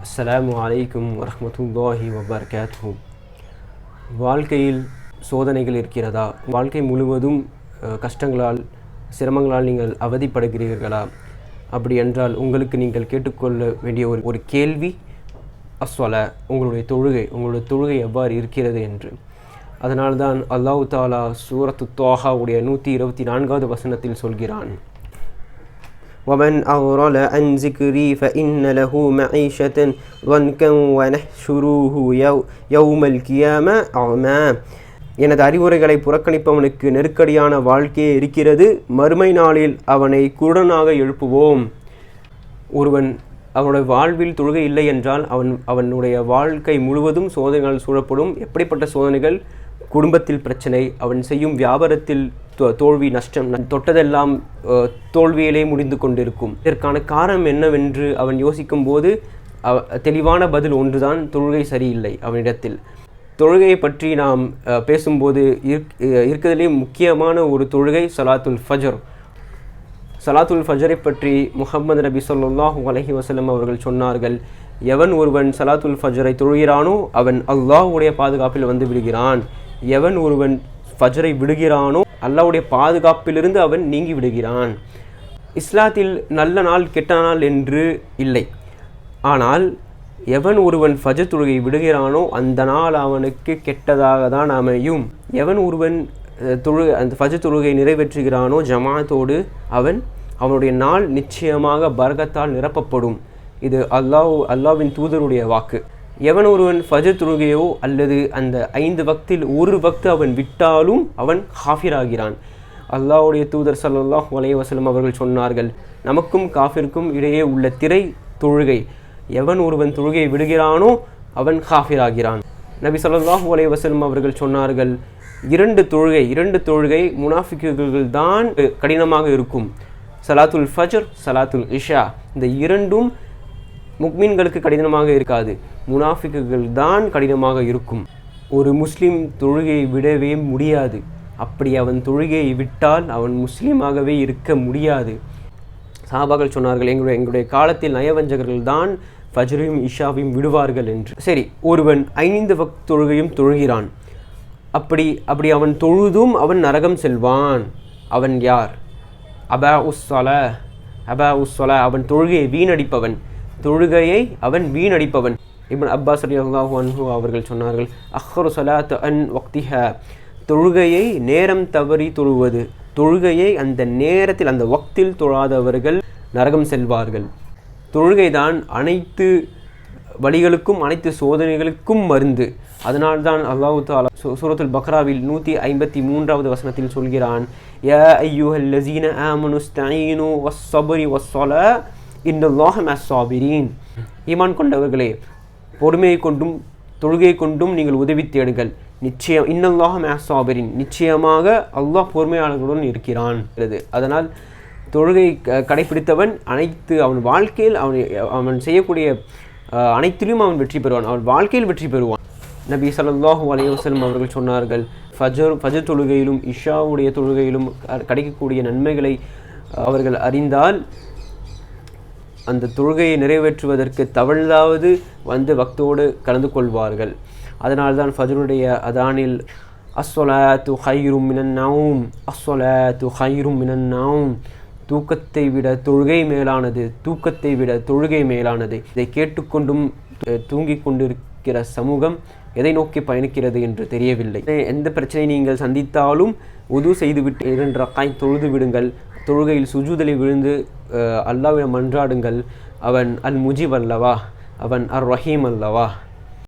அஸ்ஸலாமு அலைக்கும் வரஹ்மத்துல்லாஹி வபரகாத்துஹு. வாழ்க்கையில் சோதனைகள் இருக்கிறதா? வாழ்க்கை முழுவதும் கஷ்டங்களால் சிரமங்களால் நீங்கள் அவதிப்படுகிறீர்களா? அப்படி என்றால் உங்களுக்கு நீங்கள் கேட்டுக்கொள்ள வேண்டிய ஒரு கேள்வி அஸ்ஸலா, உங்களுடைய தொழுகை எவ்வாறு இருக்கிறது என்று. அதனால்தான் அல்லாஹ் தஆலா சூரத்து த்வாஹாவுடைய 124வது வசனத்தில் சொல்கிறான், وَمَنْ أَعْرَضَ عَنْ ذِكْرِي فَإِنَّ لَهُ مَعِيشَةً ضَنْكًا وَنَحْشُرُهُ يَوْمَ الْقِيَامَةِ أَعْمَى. எனது அறிவுரைகளை புறக்கணிப்பவனுக்கு நெருக்கடியான வாழ்க்கையே இருக்கிறது, மறுமை நாளில் அவனை குருடனாக எழுப்புவோம். ஒருவன் அவனுடைய வாழ்வில் தொழுகை இல்லை என்றால் அவனுடைய வாழ்க்கை முழுவதும் சோதனைகள் சூழப்படும். எப்படிப்பட்ட சோதனைகள்? குடும்பத்தில் பிரச்சனை, அவன் செய்யும் வியாபாரத்தில் தோல்வி, நஷ்டம், தொட்டதெல்லாம் தோல்வியிலே முடிந்து கொண்டிருக்கும். இதற்கான காரணம் என்னவென்று அவன் யோசிக்கும் போது தெளிவான பதில் ஒன்றுதான், தொழுகை சரியில்லை அவனிடத்தில். தொழுகையை பற்றி நாம் பேசும்போது இருக்கிறதுலே முக்கியமான ஒரு தொழுகை சலாத்துல் ஃபஜர். சலாத்துல் ஃபஜரை பற்றி முஹம்மது நபி ஸல்லல்லாஹு அலைஹி வஸல்லம் அவர்கள் சொன்னார்கள், எவன் ஒருவன் சலாத்துல் ஃபஜரை தொழுகிறானோ அவன் அல்லாஹ்வுடைய பாதுகாப்பில் வந்து விடுகிறான். எவன் ஒருவன் ஃபஜரை விடுகிறானோ அல்லாஹ்வுடைய பாதுகாப்பிலிருந்து அவன் நீங்கி விடுகிறான். இஸ்லாத்தில் நல்ல நாள் கெட்ட நாள் என்று இல்லை. ஆனால் எவன் ஒருவன் ஃபஜர் தொழுகை விடுகிறானோ அந்த நாள் அவனுக்கு கெட்டதாக தான் அமையும். எவன் ஒருவன் அந்த ஃபஜர் தொழுகை நிறைவேற்றுகிறானோ ஜமாத்தோடு அவனுடைய நாள் நிச்சயமாக பரக்கத்தால் நிரப்பப்படும். இது அல்லாஹ்வின் தூதருடைய வாக்கு. எவன் ஒருவன் ஃபஜர் தொழுகையோ அல்லது அந்த 5 வக்தில் ஒரு வக்து அவன் விட்டாலும் அவன் காஃபிராகிறான். அல்லாஹ்வுடைய தூதர் ஸல்லல்லாஹு அலைஹி வஸல்லம் அவர்கள் சொன்னார்கள், நமக்கும் காஃபிருக்கும் இடையே உள்ள திரை தொழுகை. எவன் ஒருவன் தொழுகையை விடுகிறானோ அவன் காஃபிராகிறான். நபி ஸல்லல்லாஹு அலைஹி வஸல்லம் அவர்கள் சொன்னார்கள், இரண்டு தொழுகை முனாஃபிக்குகள் தான் கடினமாக இருக்கும். சலாத்துல் ஃபஜர், சலாத்துல் இஷா, இந்த இரண்டும் முக்மீன்களுக்கு கடினமாக இருக்காது, முனாஃபிக்குகள் தான் கடினமாக இருக்கும். ஒரு முஸ்லீம் தொழுகையை விடவே முடியாது. அப்படி அவன் தொழுகையை விட்டால் அவன் முஸ்லீமாகவே இருக்க முடியாது. சஹாபாக்கள் சொன்னார்கள், எங்களுடைய காலத்தில் நயவஞ்சகர்கள் தான் ஃபஜரையும் இஷாவையும் விடுவார்கள் என்று. சரி, ஒருவன் 5 வக்த் தொழுகையும் தொழுகிறான். அப்படி அவன் தொழுதும் அவன் நரகம் செல்வான். அவன் யார்? அபா உஸ்ஸலா, அவன் தொழுகையை வீணடிப்பவன். இப்னு அப்பாஸ் ரலியல்லாஹு அன்ஹு அவர்கள் சொன்னார்கள், அஹ்ரு ஸலாத் அன் வக்திஹா, தொழுகையை நேரம் தவறி தொழுவது, தொழுகையை அந்த நேரத்தில் அந்த வக்தில் தொழாதவர்கள் நரகம் செல்வார்கள். தொழுகைதான் அனைத்து வழிகளுக்கும் அனைத்து சோதனைகளுக்கும் மருந்து. அதனால்தான் அல்லாஹ் தஆலா சூரத்துல் பக்ராவில் 153வது வசனத்தில் சொல்கிறான், யா அய்யுஹல்லஸீன ஆமனு ஸ்தஈனு வஸ்ஸப்ரி வஸ்ஸலா இன்னல்லாஹ மஸ்ஸாபிரீன். ஈமான் கொண்டவர்களே, பொறுமையை கொண்டும் தொழுகையை கொண்டும் நீங்கள் உதவி தேடுங்கள். நிச்சயம் இன்னல்லாஹ மஸ்ஸாபிரீன், நிச்சயமாக அல்லாஹ் பொறுமையாளர்களுடன் இருக்கிறான். அதனால் தொழுகை கடைபிடித்தவன் அவன் வாழ்க்கையில் அவன் செய்யக்கூடிய அனைத்திலும் அவன் வெற்றி பெறுவான், அவன் வாழ்க்கையில் வெற்றி பெறுவான். நபி ஸல்லல்லாஹு அலைஹி வஸல்லம் அவர்கள் சொன்னார்கள், ஃபஜர் தொழுகையிலும் இஷாவுடைய தொழுகையிலும் கிடைக்கக்கூடிய நன்மைகளை அவர்கள் அறிந்தால் அந்த தொழுகையை நிறைவேற்றுவதற்கு தவழ்ந்தாவது வந்து வக்தோடு கலந்து கொள்வார்கள். அதனால்தான் ஃபஜருடைய அதானில் அஸ்ஸலாத்து ഖൈറുம் மினன் நௌம், அஸ்ஸலாத்து ഖൈറുம் மினன் நௌம், தூக்கத்தை விட தொழுகை மேலானது, தூக்கத்தை விட தொழுகை மேலானது. இதை கேட்டுக்கொண்டும் தூங்கிக் கொண்டிருக்கிற சமூகம் எதை நோக்கி பயணிக்கிறது என்று தெரியவில்லை. எந்த பிரச்சனை நீங்கள் சந்தித்தாலும் உது செய்துவிட்டு 2 ரக்காய் தொழுது விடுங்கள். தொழுகையில் சுஜூதில் விழுந்து அல்லாஹ்விடம் மன்றாடுங்கள். அவன் அல் முஜிப் அல்லவா, அவன் அர் ரஹீம் அல்லவா.